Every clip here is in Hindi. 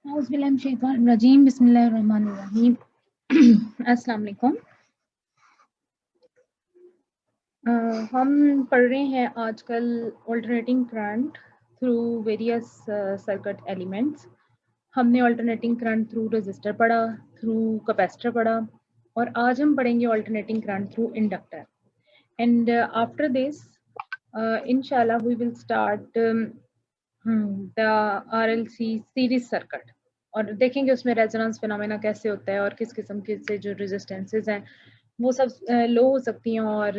औज़ुबिल्लाहिमिनश्शैतानिर्रजीम बिस्मिल्लाहिर्रहमानिर्रहीम। अस्सलाम वालेकुम। हम पढ़ रहे हैं आजकल alternating current through various circuit elements. हमने अल्टरनेटिंग करंट थ्रू रेजिस्टर पढ़ा, थ्रू कैपेसिटर पढ़ा और आज हम पढ़ेंगे alternating current through inductor. And after this इंशाल्लाह we will start the RLC series circuit और देखेंगे उसमें रेजोनेंस फिनोमेना कैसे होता है और किस किस्म के से जो रेजिस्टेंसेस हैं वो सब लो हो सकती हैं और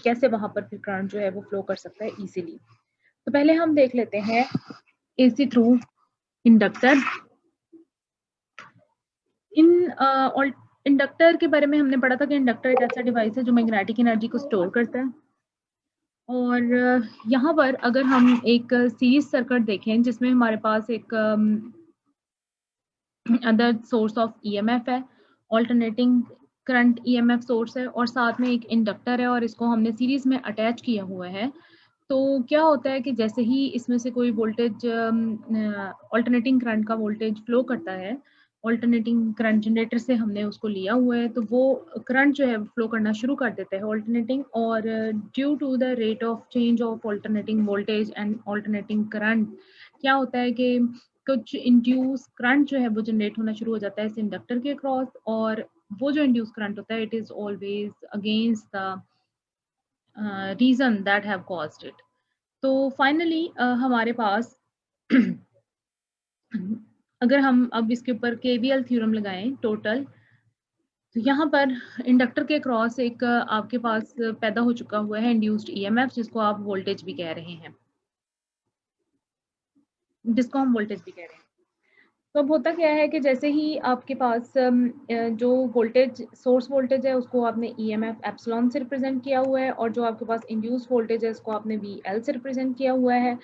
कैसे वहां पर फिर करंट जो है वो फ्लो कर सकता है इजीली। तो पहले हम देख लेते हैं एसी थ्रू इंडक्टर। इंडक्टर के बारे में हमने पढ़ा था कि इंडक्टर एक ऐसा डिवाइस है जो मैग्नेटिक एनर्जी को स्टोर करता है। और यहाँ पर अगर हम एक सीरीज सर्किट देखें जिसमें हमारे पास एक अदर सोर्स ऑफ ईएमएफ है, ऑल्टरनेटिंग करंट ईएमएफ सोर्स है और साथ में एक इंडक्टर है और इसको हमने सीरीज में अटैच किया हुआ है। तो क्या होता है कि जैसे ही इसमें से कोई वोल्टेज ऑल्टरनेटिंग करंट का वोल्टेज फ्लो करता है, ऑल्टरनेटिंग करंट जनरेटर से हमने उसको लिया हुआ है, तो वो करंट जो है फ्लो करना शुरू कर देता है ऑल्टरनेटिंग। और due to the rate of change of alternating voltage and alternating current क्या होता है कि कुछ इंड्यूस करंट जो है वो जनरेट होना शुरू हो जाता है इस इंडक्टर के क्रॉस, और वो जो इंड्यूस करंट होता है it is always against the reason that have caused it. तो फाइनली हमारे पास अगर हम अब इसके ऊपर केवीएल थ्योरम लगाएं टोटल, तो यहाँ पर इंडक्टर के क्रॉस एक आपके पास पैदा हो चुका हुआ है इंड्यूस्ड ईएमएफ जिसको आप वोल्टेज भी कह रहे हैं, जिसको हम वोल्टेज भी कह रहे हैं। तो अब होता क्या है कि जैसे ही आपके पास जो वोल्टेज सोर्स वोल्टेज है उसको आपने ईएमएफ एप्सिलॉन से रिप्रेजेंट किया हुआ है और जो आपके पास इंड्यूस वोल्टेज है उसको आपने वीएल से रिप्रेजेंट किया हुआ है।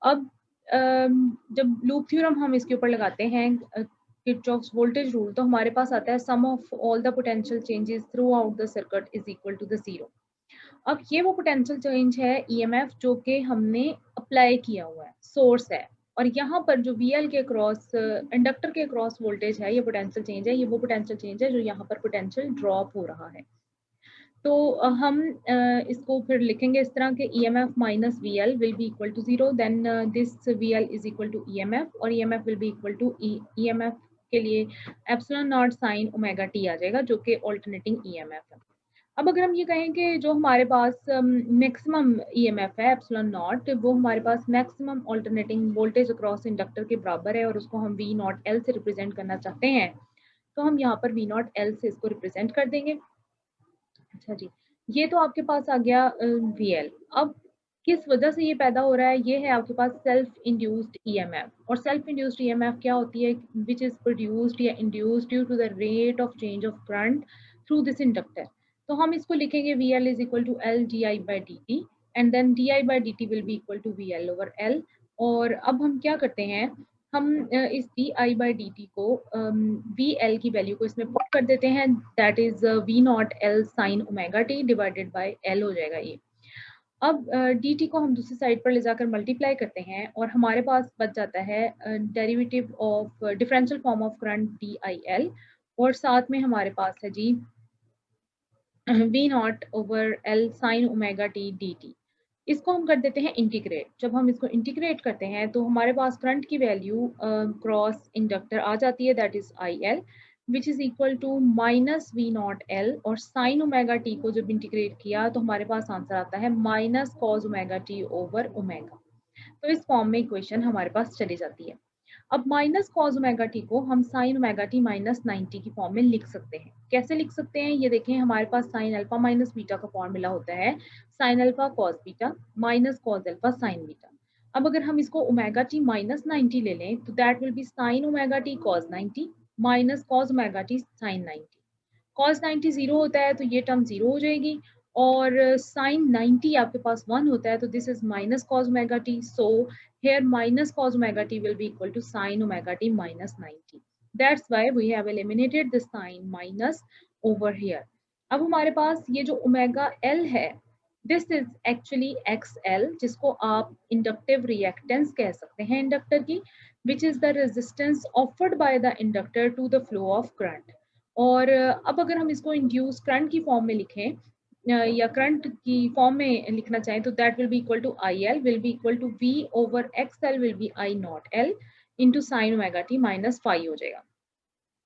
अब जब लूप थ्योरम हम इसके ऊपर लगाते हैं किरचॉफ्स वोल्टेज रूल, तो हमारे पास आता है sum of all the potential changes throughout the circuit is equal to the zero. अब ये वो पोटेंशियल चेंज है ईएमएफ जो कि हमने अप्लाई किया हुआ है, सोर्स है, और यहाँ पर जो वीएल के क्रॉस इंडक्टर के क्रॉस वोल्टेज है, ये पोटेंशियल चेंज है, ये वो पोटेंशियल चेंज है जो यहाँ पर पोटेंशियल ड्रॉप हो रहा है। तो हम इसको फिर लिखेंगे इस तरह के EMF minus VL will be equal to zero, then this VL is equal to EMF और EMF will be equal to EMF के लिए epsilon nought sine omega T आ जाएगा जो कि ऑल्टरनेटिंग ईएमएफ है। अब अगर हम ये कहें कि जो हमारे पास मैक्सिमम ईएमएफ है एप्सिलॉन नॉट, वो हमारे पास maximum alternating voltage across inductor के बराबर है और उसको हम वी नॉट एल से रिप्रेजेंट करना चाहते हैं, तो हम यहाँ पर वी नॉट एल से इसको रिप्रेजेंट कर देंगे। अच्छा जी, ये तो आपके पास आ गया वीएल। अब किस वजह से ये पैदा हो रहा है, ये है आपके पास सेल्फ इंड्यूस्ड ईएमएफ। और सेल्फ इंड्यूस्ड ईएमएफ क्या होती है, विच इज प्रोड्यूस्ड या induced due to the rate of change of current through this inductor. तो हम इसको लिखेंगे VL is equal to L D I by D T and then D I by D T will be equal to VL over L. और अब हम क्या करते हैं, हम इस D I by D T को वी एल की वैल्यू को इसमें पुट कर देते हैं, that is V not L sine omega T divided by L हो जाएगा ये। अब डी टी को हम दूसरी साइड पर ले जाकर मल्टीप्लाई करते हैं और हमारे पास बच जाता है derivative of differential form of current D I L, और साथ में हमारे पास है जी V nought over L sine omega T D T. इसको हम कर देते हैं इंटीग्रेट। जब हम इसको इंटीग्रेट करते हैं तो हमारे पास करंट की वैल्यू क्रॉस इंडक्टर आ जाती है, that is I L which is equal to minus V not L, और साइन ओमेगा टी को जब इंटीग्रेट किया तो हमारे पास आंसर आता है minus cos omega T over omega. तो इस फॉर्म में इक्वेशन हमारे पास चली जाती है। अब माइनस कॉस ओमेगा टी को हम साइन ओमेगा टी माइनस 90 की फॉर्म में लिख सकते हैं। कैसे लिख सकते हैं, ये देखें, हमारे पास साइन अल्फा माइनस बीटा का फॉर्मूला होता है sine alpha cos beta minus cos alpha sign beta. अब अगर हम इसको ओमेगा टी माइनस 90 ले लें तो that will be sine omega t cos 90 minus cos omega t sine 90। Cos 90 zero होता है तो ये टर्म जीरो हो जाएगी, और साइन 90 आपके पास 1 होता है तो this is minus cos omega T, so here minus cos omega t will be equal to sin omega t minus 90. That's why we have eliminated the sign minus over here. अब हमारे पास ये जो ओमेगा एल है दिस इज एक्चुअली XL, जिसको आप इंडक्टिव रिएक्टेंस कह सकते हैं इंडक्टर की, which is the resistance offered by the inductor to the flow of current. और अब अगर हम इसको इंड्यूस करंट की फॉर्म में लिखें या करंट की फॉर्म में लिखना चाहें तो that will be equal to IL will be equal to V over XL will be I nought L into sine omega t minus phi हो जाएगा।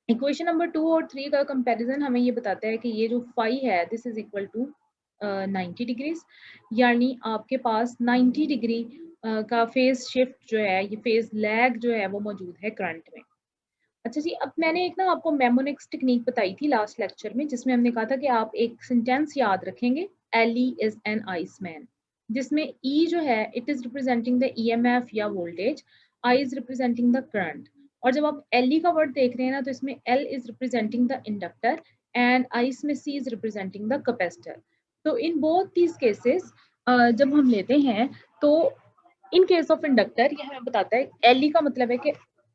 इक्वेशन नंबर 2 और 3 का कंपैरिजन हमें ये बताता है कि ये जो फाई है this is equal to 90 degrees, यानी आपके पास 90 डिग्री का फेज शिफ्ट जो है, ये फेज लैग जो है वो मौजूद है करंट में। अच्छा जी, अब मैंने एक ना आपको मेमोनिक्स टेक्निक बताई थी लास्ट लेक्चर में, जिसमें हमने कहा था कि आप एक सेंटेंस याद रखेंगे, एली इज एन आइसमैन, जिसमें ई जो है it is representing the EMF या voltage, I is representing the current. और जब आप एली का वर्ड देख रहे हैं ना तो इसमें L is representing the inductor and I में सी इज रिप्रेजेंटिंग द कैपेसिटर। तो इन बोथ दीज केसेस जब हम लेते हैं तो इन केस ऑफ इंडक्टर ये हमें बताता है, एली का मतलब है कि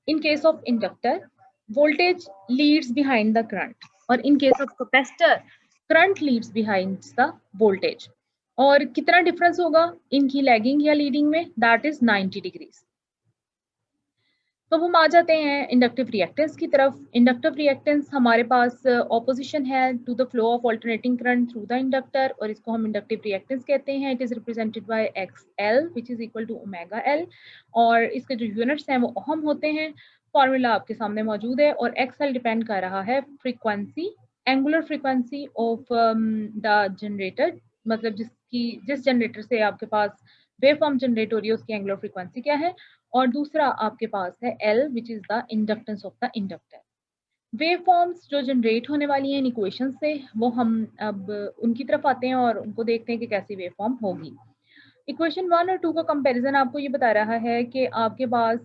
in case of inductor voltage leads behind the current और in case of capacitor current leads behind the voltage। और कितना डिफरेंस होगा इनकी लैगिंग या लीडिंग में, दैट इज 90 डिग्रीज। तो हम आ जाते हैं इंडक्टिव रिएक्टेंस की तरफ। इंडक्टिव रिएक्टेंस हमारे पास ऑपोजिशन है to the flow of alternating current through the inductor, और इसको हम इंडक्टिव रिएक्टेंस कहते हैं। It is represented by XL which is equal to omega L, और इसके जो यूनिट्स हैं वो ओहम होते हैं। फॉर्मूला आपके सामने मौजूद है, और XL डिपेंड कर रहा है frequency, angular frequency of the generator, मतलब जिस जनरेटर से आपके पास वेव फॉर्म जनरेट हो रही है उसकी एंगुलर फ्रीक्वेंसी क्या है। और दूसरा आपके पास है L which is the inductance of the inductor. Wave forms जो जनरेट होने वाली हैं इन इक्वेशन से, वो हम अब उनकी तरफ आते हैं और उनको देखते हैं कि कैसी वेव फॉर्म होगी। इक्वेशन 1 और 2 का कंपैरिजन आपको ये बता रहा है कि आपके पास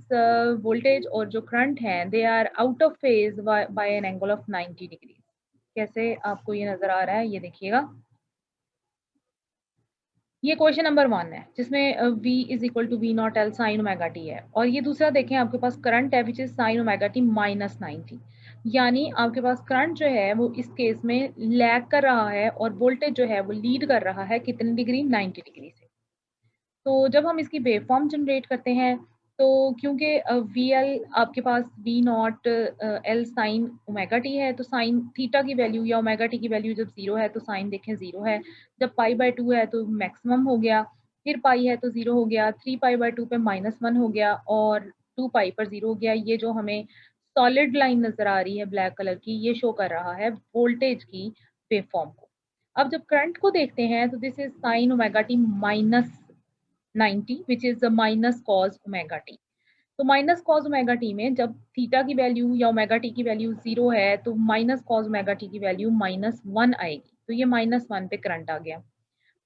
वोल्टेज और जो करंट है they are out of phase by an angle of 90 degree. कैसे आपको ये नजर आ रहा है, ये देखिएगा। ये क्वेश्चन नंबर 1 है जिसमें V is equal to V nought L sine omega T है, और ये दूसरा देखें आपके पास करंट है which is sine omega t minus 90, यानी आपके पास करंट जो है वो इस केस में लैग कर रहा है और वोल्टेज जो है वो लीड कर रहा है कितनी डिग्री, 90 डिग्री से। तो जब हम इसकी वेव फॉर्म जनरेट करते हैं तो क्योंकि वी एल आपके पास V not L sine omega T है, तो साइन थीटा की वैल्यू या ओमेगा टी की वैल्यू जब जीरो है तो साइन देखें जीरो है, जब पाई बाय टू है तो मैक्सिमम हो गया, फिर पाई है तो जीरो हो गया, 3 पाई बाय 2 पे -1 हो गया, और 2 पाई पर जीरो हो गया। ये जो हमें सॉलिड लाइन नजर आ रही है ब्लैक कलर की, ये शो कर रहा है वोल्टेज की वेव फॉर्म को। अब जब करंट को देखते हैं तो this is sine omega t minus 90 which is minus cos omega T. तो माइनस कॉज ओमेगा टी में जब थीटा की वैल्यू या ओमेगा टी की वैल्यू जीरो है तो माइनस कॉज ओमेगा टी की वैल्यू -1 आएगी, तो ये -1 पे करंट आ गया।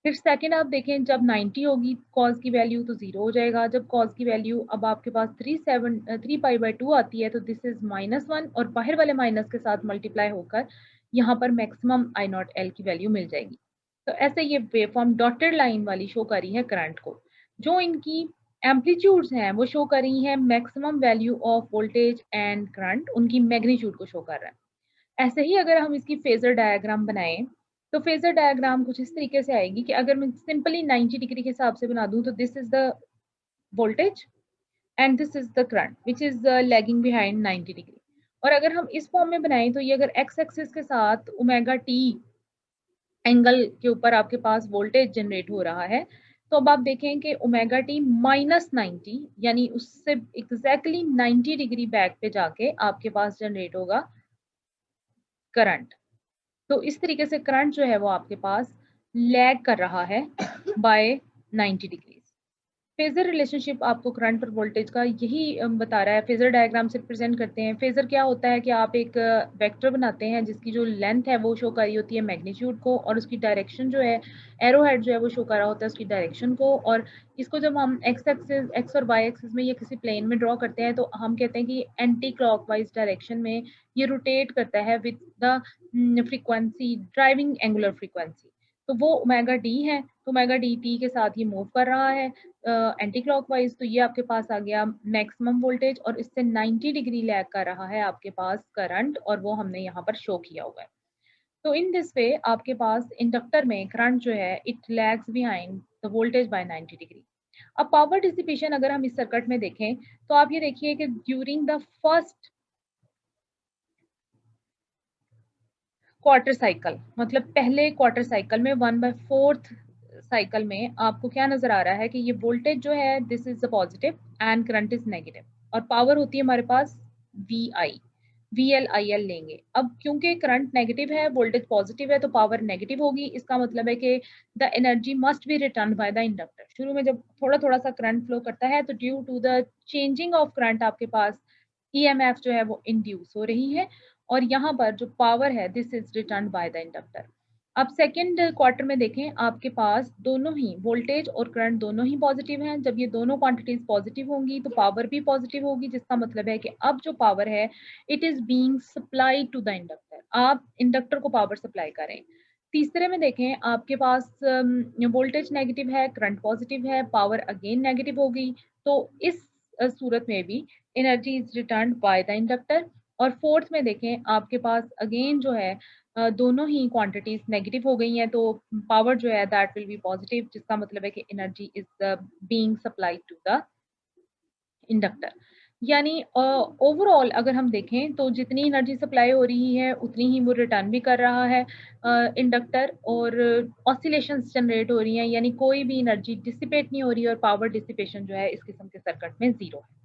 फिर सेकंड आप देखें जब 90 होगी कॉज की वैल्यू तो जीरो हो जाएगा, जब कॉज की वैल्यू अब आपके पास 3 पाई बाय 2 आती है तो दिस इज -1, और बाहर वाले माइनस के साथ मल्टीप्लाई होकर यहाँ पर मैक्सिमम आई नॉट एल की वैल्यू मिल जाएगी। तो ऐसे ये वेव फॉर्म डॉटेड लाइन वाली शो कर रही है करंट को। जो इनकी एम्पलीट्यूड्स हैं वो शो कर रही है maximum value of voltage and current, उनकी मैग्नीट्यूड को शो कर रहा है। ऐसे ही अगर हम इसकी फेजर डायग्राम बनाएं तो फेजर डायग्राम कुछ इस तरीके से आएगी कि अगर मैं सिंपली 90 डिग्री के हिसाब से बना दूं तो this is the voltage and this is the current which is lagging behind 90 degree. और अगर हम इस फॉर्म में बनाएं तो ये अगर एक्स एक्सिस के साथ ओमेगा टी एंगल के ऊपर आपके पास वोल्टेज जनरेट हो रहा है, तो अब आप देखें कि ओमेगा टी -90 यानी उससे एग्जैक्टली 90 डिग्री बैक पे जाके आपके पास जनरेट होगा करंट। तो इस तरीके से करंट जो है वो आपके पास लैग कर रहा है बाय 90 डिग्रीज। फेजर रिलेशनशिप आपको करंट और वोल्टेज का यही बता रहा है, फेजर डायग्राम से प्रेजेंट करते हैं। फेजर क्या होता है कि आप एक वेक्टर बनाते हैं जिसकी जो लेंथ है वो शो कर रही होती है मैग्नीट्यूड को, और उसकी डायरेक्शन जो है एरो हेड जो है वो शो कर रहा होता है उसकी डायरेक्शन को। और इसको जब हम एक्स एक्सिस एक्स और वाई एक्सिस में या किसी प्लेन में ड्रॉ करते हैं तो हम कहते हैं कि एंटी क्लॉकवाइज डायरेक्शन में ये रोटेट करता है with the frequency driving angular frequency. तो वो ओमेगा डी है, तो ओमेगा डी टी के साथ ये मूव कर रहा है एंटी क्लॉकवाइज। तो ये आपके पास आ गया मैक्सिमम वोल्टेज, और इससे 90 डिग्री लैग कर रहा है आपके पास करंट, और वो हमने यहाँ पर शो किया हुआ है। तो इन दिस वे आपके पास इंडक्टर में करंट जो है it lags behind the voltage by 90 degree. अब पावर डिसिपेशन अगर हम इस सर्किट में देखें तो आप ये देखिए कि during the first quarter cycle, मतलब पहले क्वार्टर साइकिल में 1/4 साइकिल में आपको क्या नजर आ रहा है कि ये वोल्टेज जो है this is the positive and current is negative, और पावर होती है हमारे पास V I, V L I L लेंगे। अब क्योंकि करंट नेगेटिव है वोल्टेज पॉजिटिव है तो पावर नेगेटिव होगी, इसका मतलब है कि the energy must be return by the inductor. शुरू में जब थोड़ा थोड़ा सा करंट फ्लो करता है तो due to the changing of current आपके पास ईएमएफ जो है वो इंड्यूस हो रही है, और यहाँ पर जो पावर है this is return by the inductor. अब सेकेंड क्वार्टर में देखें आपके पास दोनों ही वोल्टेज और करंट दोनों ही पॉजिटिव हैं। जब ये दोनों क्वांटिटीज पॉजिटिव होंगी तो पावर भी पॉजिटिव होगी, जिसका मतलब है कि अब जो पावर है it is being supplied to the inductor, आप इंडक्टर को पावर सप्लाई करें। तीसरे में देखें आपके पास वोल्टेज नेगेटिव है, करंट पॉजिटिव है, पावर अगेन नेगेटिव होगी, तो इस सूरत में भी energy is return by the inductor. और फोर्थ में देखें आपके पास अगेन जो है दोनों ही क्वांटिटीज नेगेटिव हो गई हैं, तो पावर जो है दैट विल बी पॉजिटिव, जिसका मतलब है कि energy is being supplied to the inductor. यानी ओवरऑल अगर हम देखें तो जितनी एनर्जी सप्लाई हो रही है उतनी ही वो रिटर्न भी कर रहा है इंडक्टर, और ऑसिलेशंस जनरेट हो रही हैं, यानी कोई भी एनर्जी डिसिपेट नहीं हो रही है, और पावर डिसिपेशन जो है इस किस्म के सर्किट में जीरो है।